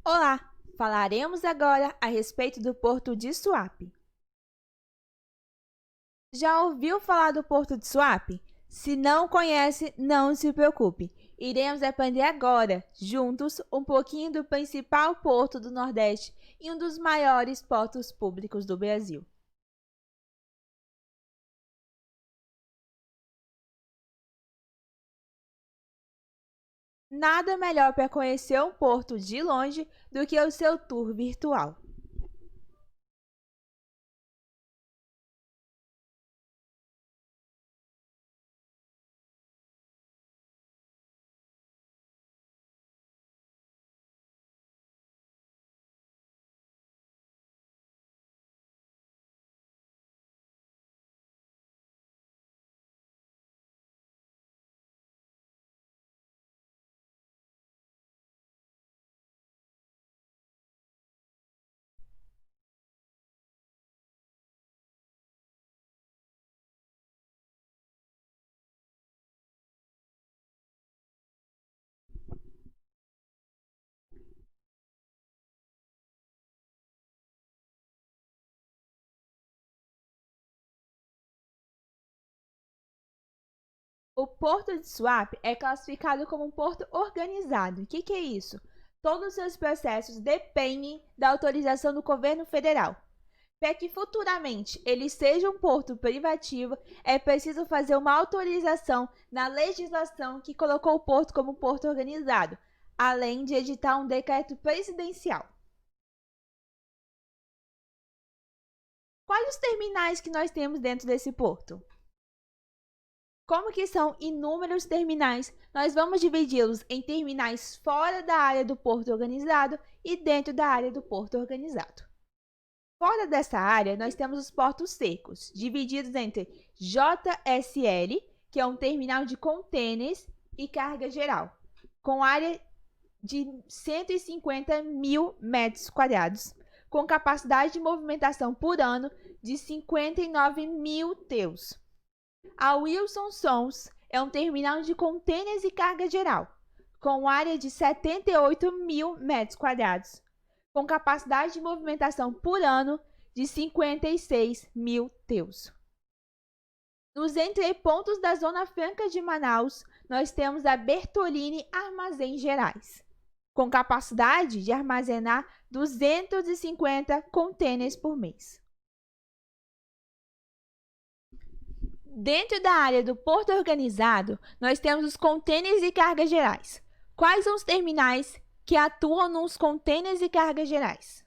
Olá! Falaremos agora a respeito do Porto de Suape. Já ouviu falar do Porto de Suape? Se não conhece, não se preocupe. Iremos aprender agora, juntos, um pouquinho do principal porto do Nordeste e um dos maiores portos públicos do Brasil. Nada melhor para conhecer um porto de longe do que o seu tour virtual. O Porto de Suape é classificado como um porto organizado. O que é isso? Todos os seus processos dependem da autorização do governo federal. Para que futuramente ele seja um porto privativo, é preciso fazer uma autorização na legislação que colocou o porto como porto organizado, além de editar um decreto presidencial. Quais os terminais que nós temos dentro desse porto? Como que são inúmeros terminais, nós vamos dividi-los em terminais fora da área do porto organizado e dentro da área do porto organizado. Fora dessa área, nós temos os portos secos, divididos entre JSL, que é um terminal de contêineres e carga geral, com área de 150 mil metros quadrados, com capacidade de movimentação por ano de 59 mil TEUs. A Wilson Sons é um terminal de contêineres e carga geral, com área de 78 mil metros quadrados, com capacidade de movimentação por ano de 56 mil TEUs. Nos entrepontos da Zona Franca de Manaus, nós temos a Bertolini Armazéns Gerais, com capacidade de armazenar 250 contêineres por mês. Dentro da área do porto organizado, nós temos os contêineres e cargas gerais. Quais são os terminais que atuam nos contêineres e cargas gerais?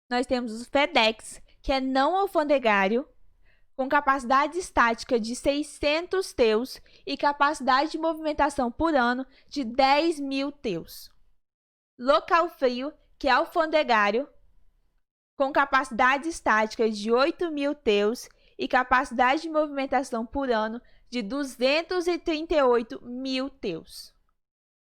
Nós temos os FedEx, que é não alfandegário, com capacidade estática de 600 TEUs e capacidade de movimentação por ano de 10 mil TEUs. Local Frio, que é alfandegário, com capacidade estática de 8 mil TEUs e capacidade de movimentação por ano de 238 mil TEUs.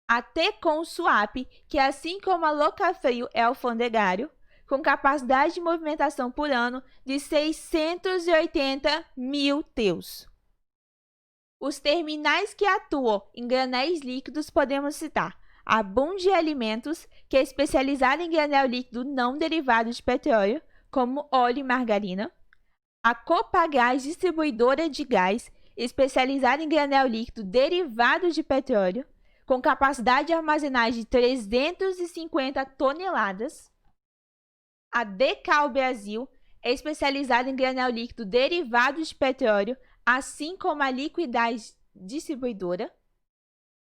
A Tecon Suape, que assim como a Locafrio é alfandegário, com capacidade de movimentação por ano de 680 mil TEUs. Os terminais que atuam em granéis líquidos podemos citar a Bunge Alimentos, que é especializada em granel líquido não derivado de petróleo, como óleo e margarina, a Copagás Distribuidora de Gás, especializada em granel líquido derivado de petróleo, com capacidade de armazenagem de 350 toneladas. A Decal Brasil é especializada em granel líquido derivado de petróleo, assim como a Liquigás Distribuidora.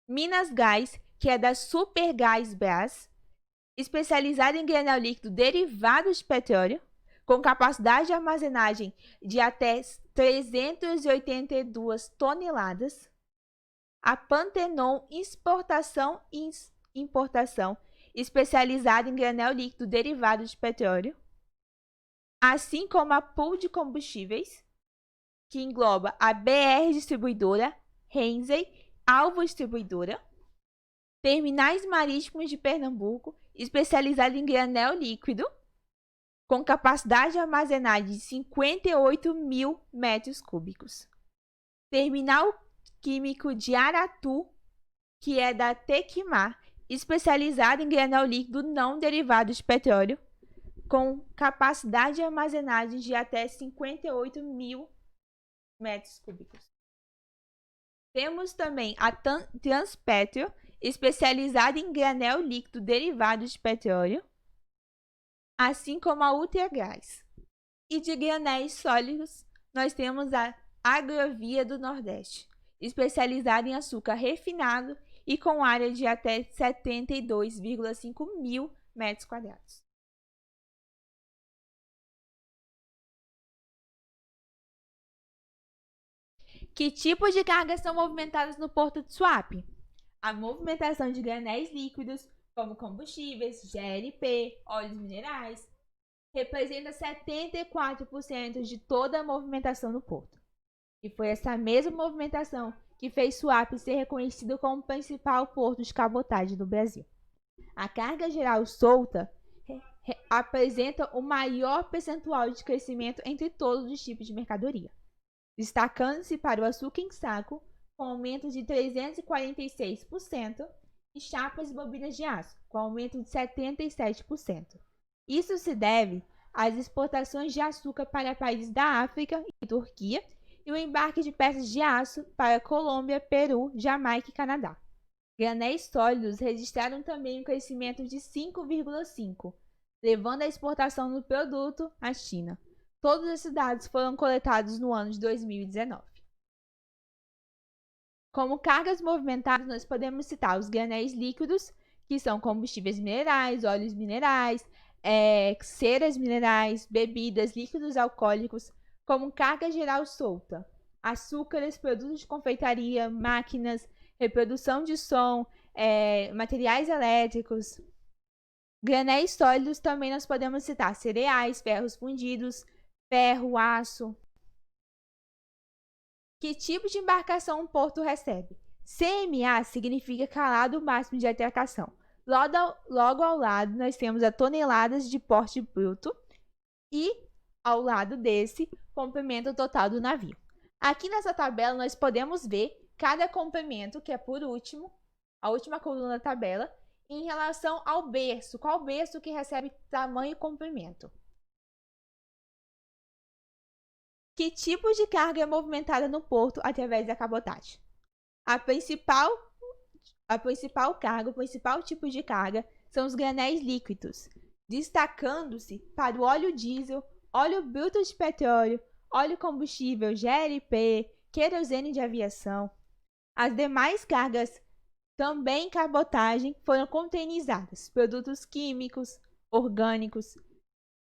Minas Gás, que é da Supergás Brás, especializada em granel líquido derivado de petróleo, com capacidade de armazenagem de até 382 toneladas. A Pantenon Exportação e Importação, especializada em granel líquido derivado de petróleo. Assim como a Pool de Combustíveis, que engloba a BR Distribuidora, Hensey, Alvo Distribuidora. Terminais Marítimos de Pernambuco, especializada em granel líquido, com capacidade de armazenagem de 58 mil metros cúbicos. Terminal Químico de Aratu, que é da Tecmar, especializada em granel líquido não derivado de petróleo, com capacidade de armazenagem de até 58 mil metros cúbicos. Temos também a Transpetro, especializada em granel líquido derivado de petróleo, assim como a Ultragás. E de granéis sólidos, nós temos a Agrovia do Nordeste, especializada em açúcar refinado e com área de até 72,5 mil metros quadrados. Que tipos de cargas são movimentadas no Porto de Suape? A movimentação de granéis líquidos, como combustíveis, GLP, óleos minerais, representa 74% de toda a movimentação no porto. E foi essa mesma movimentação que fez Suape ser reconhecido como o principal porto de cabotagem do Brasil. A carga geral solta apresenta o maior percentual de crescimento entre todos os tipos de mercadoria, destacando-se para o açúcar em saco, com aumento de 346%, e chapas e bobinas de aço, com aumento de 77%. Isso se deve às exportações de açúcar para países da África e Turquia e o embarque de peças de aço para Colômbia, Peru, Jamaica e Canadá. Granéis sólidos registraram também um crescimento de 5,5%, levando a exportação do produto à China. Todos esses dados foram coletados no ano de 2019. Como cargas movimentadas, nós podemos citar os granéis líquidos, que são combustíveis minerais, óleos minerais, ceras minerais, bebidas, líquidos alcoólicos, como carga geral solta, açúcares, produtos de confeitaria, máquinas, reprodução de som, materiais elétricos. Granéis sólidos também nós podemos citar cereais, ferros fundidos, ferro, aço. Que tipo de embarcação um porto recebe? CMA significa calado máximo de atracação. Logo ao lado, nós temos a toneladas de porte bruto e, ao lado desse, comprimento total do navio. Aqui nessa tabela, nós podemos ver cada comprimento, que é por último, a última coluna da tabela, em relação ao berço. Qual berço que recebe tamanho e comprimento? Que tipo de carga é movimentada no porto através da cabotagem? A principal carga, o principal tipo de carga são os granéis líquidos, destacando-se para o óleo diesel, óleo bruto de petróleo, óleo combustível, GLP, querosene de aviação. As demais cargas, também em cabotagem, foram containerizadas: produtos químicos, orgânicos,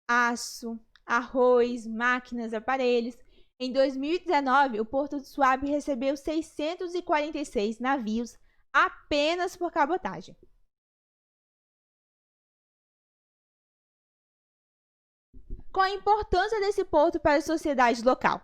aço, arroz, máquinas, aparelhos. Em 2019, o Porto de Suape recebeu 646 navios apenas por cabotagem. Qual a importância desse porto para a sociedade local?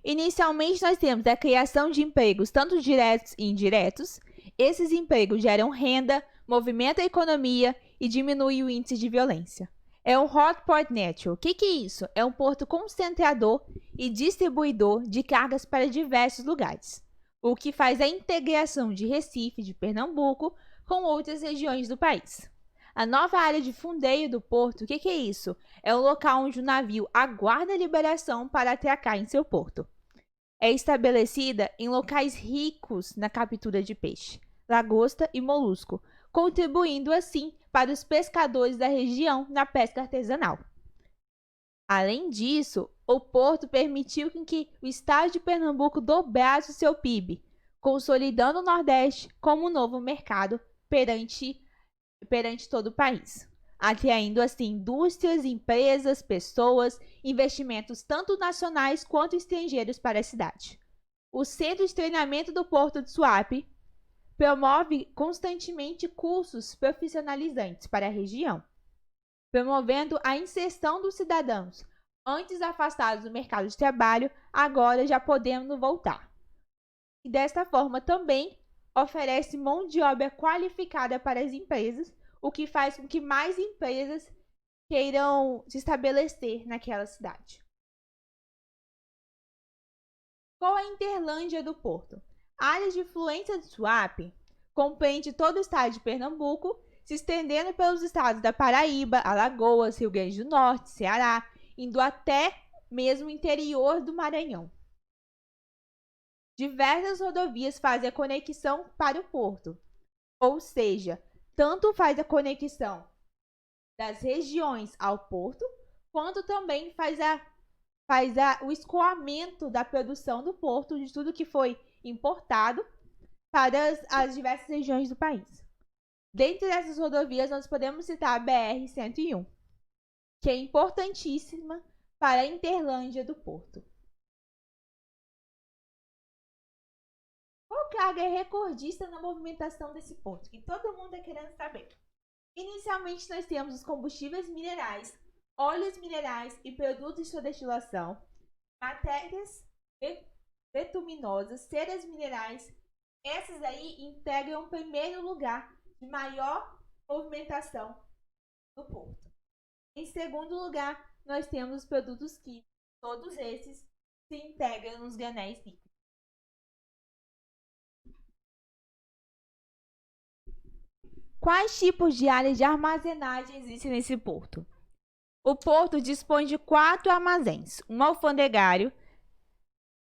Inicialmente, nós temos a criação de empregos, tanto diretos e indiretos. Esses empregos geram renda, movimentam a economia e diminuem o índice de violência. É um Hot Port Network. O que é isso? É um porto concentrador e distribuidor de cargas para diversos lugares, o que faz a integração de Recife, de Pernambuco, com outras regiões do país. A nova área de fundeio do porto, o que é isso? É um local onde o navio aguarda a liberação para atracar em seu porto. É estabelecida em locais ricos na captura de peixe, lagosta e molusco, contribuindo assim para os pescadores da região na pesca artesanal. Além disso, o porto permitiu que o estado de Pernambuco dobrasse o seu PIB, consolidando o Nordeste como um novo mercado perante todo o país, atraindo assim indústrias, empresas, pessoas, investimentos tanto nacionais quanto estrangeiros para a cidade. O Centro de Treinamento do Porto de Suape promove constantemente cursos profissionalizantes para a região, promovendo a inserção dos cidadãos antes afastados do mercado de trabalho, agora já podendo voltar. E desta forma também oferece mão de obra qualificada para as empresas, o que faz com que mais empresas queiram se estabelecer naquela cidade. Qual a Interlândia do Porto? A área de influência de Suape Compreende todo o estado de Pernambuco, se estendendo pelos estados da Paraíba, Alagoas, Rio Grande do Norte, Ceará, indo até mesmo o interior do Maranhão. Diversas rodovias fazem a conexão para o porto, ou seja, tanto faz a conexão das regiões ao porto, quanto também faz o escoamento da produção do porto, de tudo que foi importado para as diversas regiões do país. Dentre essas rodovias, nós podemos citar a BR-101, que é importantíssima para a Interlândia do Porto. Qual carga é recordista na movimentação desse porto? Que todo mundo está querendo saber. Inicialmente, nós temos os combustíveis minerais, óleos minerais e produtos de sua destilação, matérias bituminosas, ceras minerais. Essas aí integram o primeiro lugar de maior movimentação do porto. Em segundo lugar, nós temos os produtos químicos. Todos esses se integram nos granéis líquidos. Quais tipos de áreas de armazenagem existem nesse porto? O porto dispõe de 4 armazéns, um alfandegário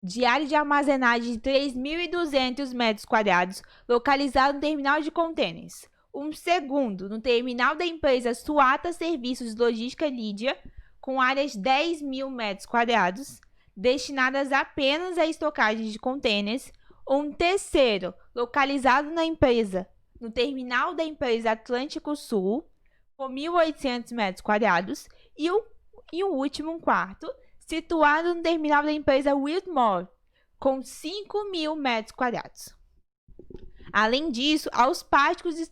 de área de armazenagem de 3.200 metros quadrados, localizado no terminal de contêineres. Um segundo, no terminal da empresa Suata Serviços de Logística Lídia, com áreas de 10.000 metros quadrados, destinadas apenas à estocagem de contêineres. Um terceiro, localizado no terminal da empresa Atlântico Sul, com 1.800 metros quadrados, e o último, um quarto, situado no terminal da empresa Whitmore, com 5.000 metros quadrados. Além disso, há os pátios de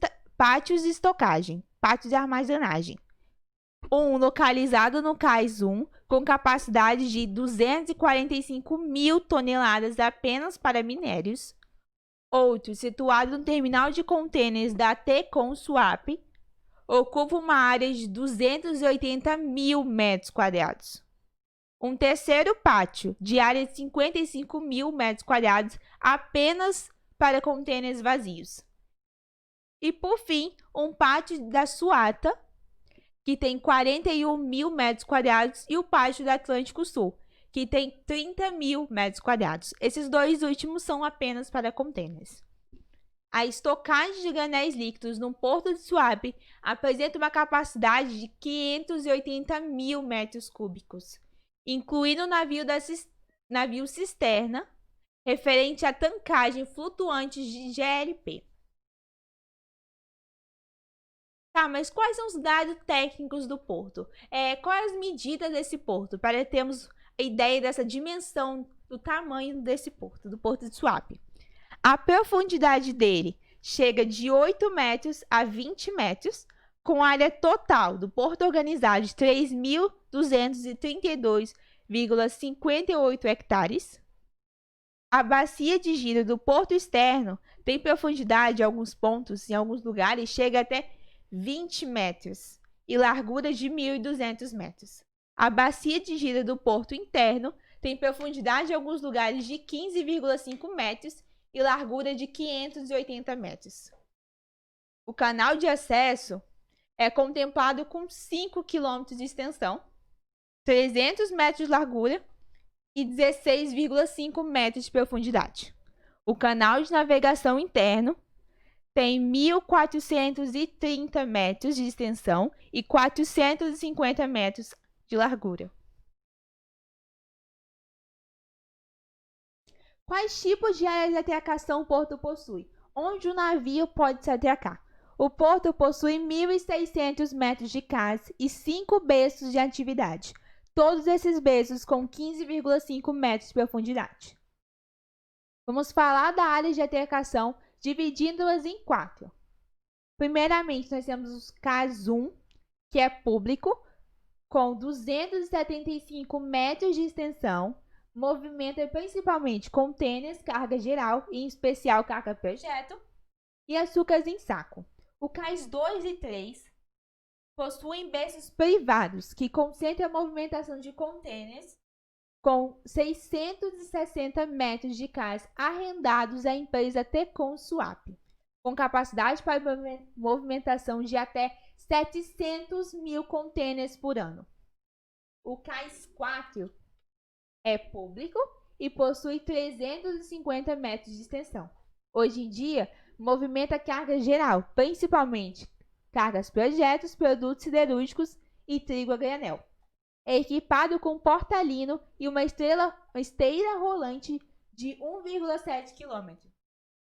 estocagem, pátios de armazenagem. Um localizado no Cais 1, com capacidade de 245.000 toneladas apenas para minérios. Outro, situado no terminal de contêineres da Tecon Swap, ocupa uma área de 280.000 metros quadrados. Um terceiro pátio, de área de 55.000 metros quadrados, apenas para contêineres vazios. E, por fim, um pátio da Suata, que tem 41.000 metros quadrados, e o pátio do Atlântico Sul, que tem 30.000 metros quadrados. Esses dois últimos são apenas para contêineres. A estocagem de granéis líquidos no porto de Suape apresenta uma capacidade de 580.000 metros cúbicos, incluindo o navio cisterna, referente à tancagem flutuante de GLP. Tá, mas quais são os dados técnicos do porto? Quais as medidas desse porto, para termos a ideia dessa dimensão do tamanho desse porto, do porto de Suape? A profundidade dele chega de 8 metros a 20 metros, com área total do porto organizado de 3.232,58 hectares. A bacia de giro do porto externo tem profundidade em alguns pontos, em alguns lugares, chega até 20 metros e largura de 1.200 metros. A bacia de giro do porto interno tem profundidade em alguns lugares de 15,5 metros e largura de 580 metros. O canal de acesso é contemplado com 5 km de extensão, 300 metros de largura e 16,5 metros de profundidade. O canal de navegação interno tem 1.430 metros de extensão e 450 metros de largura. Quais tipos de áreas de atracação o porto possui? Onde o navio pode se atracar? O porto possui 1.600 metros de cais e 5 berços de atividade. Todos esses berços com 15,5 metros de profundidade. Vamos falar da área de atracação, dividindo-as em 4. Primeiramente, nós temos os cais 1, que é público, com 275 metros de extensão, movimenta principalmente contêineres, carga geral e em especial carga projeto e açúcares em saco. O cais 2 e 3 possuem berços privados que concentram a movimentação de contêineres com 660 metros de cais arrendados à empresa Tecon Swap. com capacidade para movimentação de até 700 mil contêineres por ano. O Cais 4 é público e possui 350 metros de extensão. Hoje em dia, movimenta carga geral, principalmente cargas projetos, produtos siderúrgicos e trigo a granel. É equipado com porta-lino e uma esteira rolante de 1,7 km,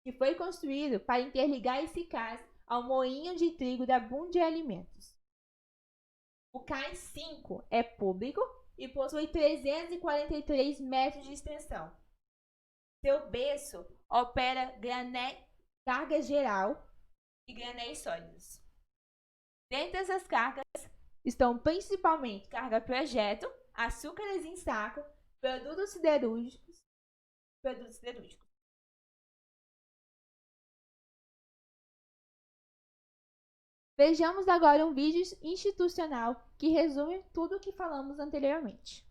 que foi construído para interligar esse cais ao moinho de trigo da Bunde Alimentos. O Cais 5 é público e possui 343 metros de extensão. Seu berço opera carga geral e granéis sólidos. Dentre essas cargas estão principalmente carga projeto, açúcares em saco, produtos siderúrgicos. Vejamos agora um vídeo institucional que resume tudo o que falamos anteriormente.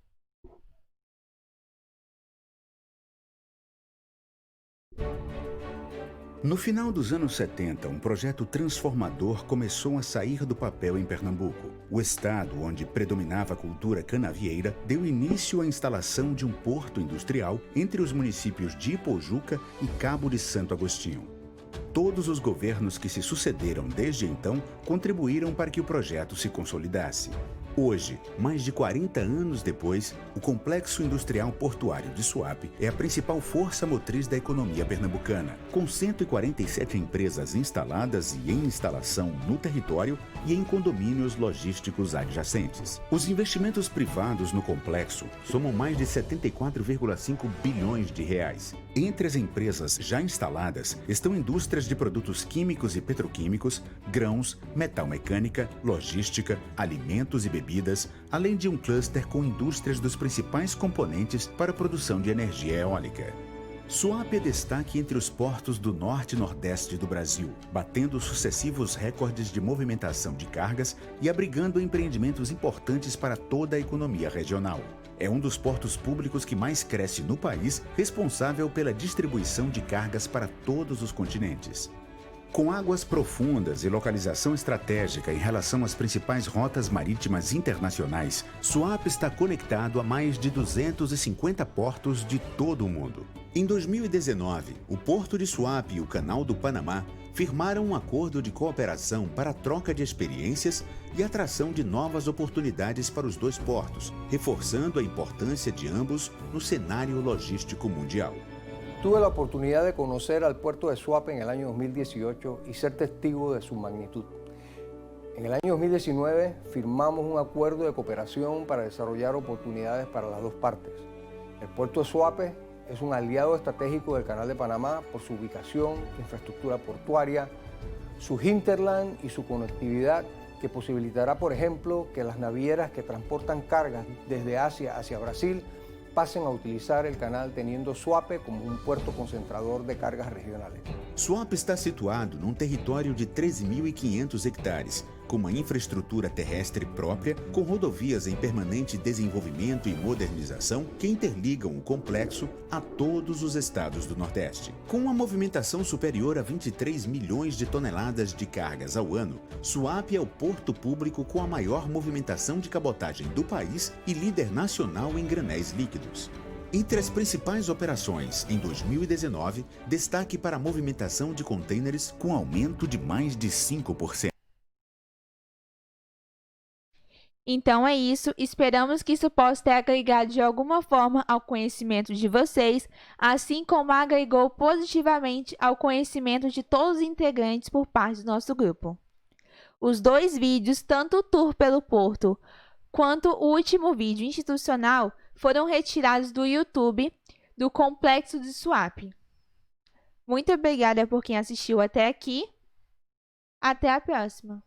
No final dos anos 70, um projeto transformador começou a sair do papel em Pernambuco. O estado, onde predominava a cultura canavieira, deu início à instalação de um porto industrial entre os municípios de Ipojuca e Cabo de Santo Agostinho. Todos os governos que se sucederam desde então contribuíram para que o projeto se consolidasse. Hoje, mais de 40 anos depois, o Complexo Industrial Portuário de Suape é a principal força motriz da economia pernambucana, com 147 empresas instaladas e em instalação no território e em condomínios logísticos adjacentes. Os investimentos privados no complexo somam mais de 74,5 bilhões de reais. Entre as empresas já instaladas estão indústrias de produtos químicos e petroquímicos, grãos, metalmecânica, logística, alimentos e bebidas, além de um cluster com indústrias dos principais componentes para a produção de energia eólica. Suape é destaque entre os portos do norte e nordeste do Brasil, batendo sucessivos recordes de movimentação de cargas e abrigando empreendimentos importantes para toda a economia regional. É um dos portos públicos que mais cresce no país, responsável pela distribuição de cargas para todos os continentes. Com águas profundas e localização estratégica em relação às principais rotas marítimas internacionais, Suape está conectado a mais de 250 portos de todo o mundo. Em 2019, o Porto de Suape e o Canal do Panamá firmaram um acordo de cooperação para a troca de experiências e atração de novas oportunidades para os dois portos, reforçando a importância de ambos no cenário logístico mundial. Tuve la oportunidad de conocer al puerto de Suape en el año 2018 y ser testigo de su magnitud. En el año 2019 firmamos un acuerdo de cooperación para desarrollar oportunidades para las dos partes. El puerto de Suape es un aliado estratégico del Canal de Panamá por su ubicación, infraestructura portuaria, su hinterland y su conectividad que posibilitará, por ejemplo, que las navieras que transportan cargas desde Asia hacia Brasil pasen a utilizar el canal teniendo Suape como un puerto concentrador de cargas regionales. Suape está situado num território de 13.500 hectares, com uma infraestrutura terrestre própria, com rodovias em permanente desenvolvimento e modernização que interligam o complexo a todos os estados do Nordeste. Com uma movimentação superior a 23 milhões de toneladas de cargas ao ano, Suape é o porto público com a maior movimentação de cabotagem do país e líder nacional em granéis líquidos. Entre as principais operações em 2019, destaque para a movimentação de contêineres com aumento de mais de 5%. Então é isso, esperamos que isso possa ter agregado de alguma forma ao conhecimento de vocês, assim como agregou positivamente ao conhecimento de todos os integrantes por parte do nosso grupo. Os dois vídeos, tanto o tour pelo porto quanto o último vídeo institucional, foram retirados do YouTube do Complexo de Suape. Muito obrigada por quem assistiu até aqui. Até a próxima!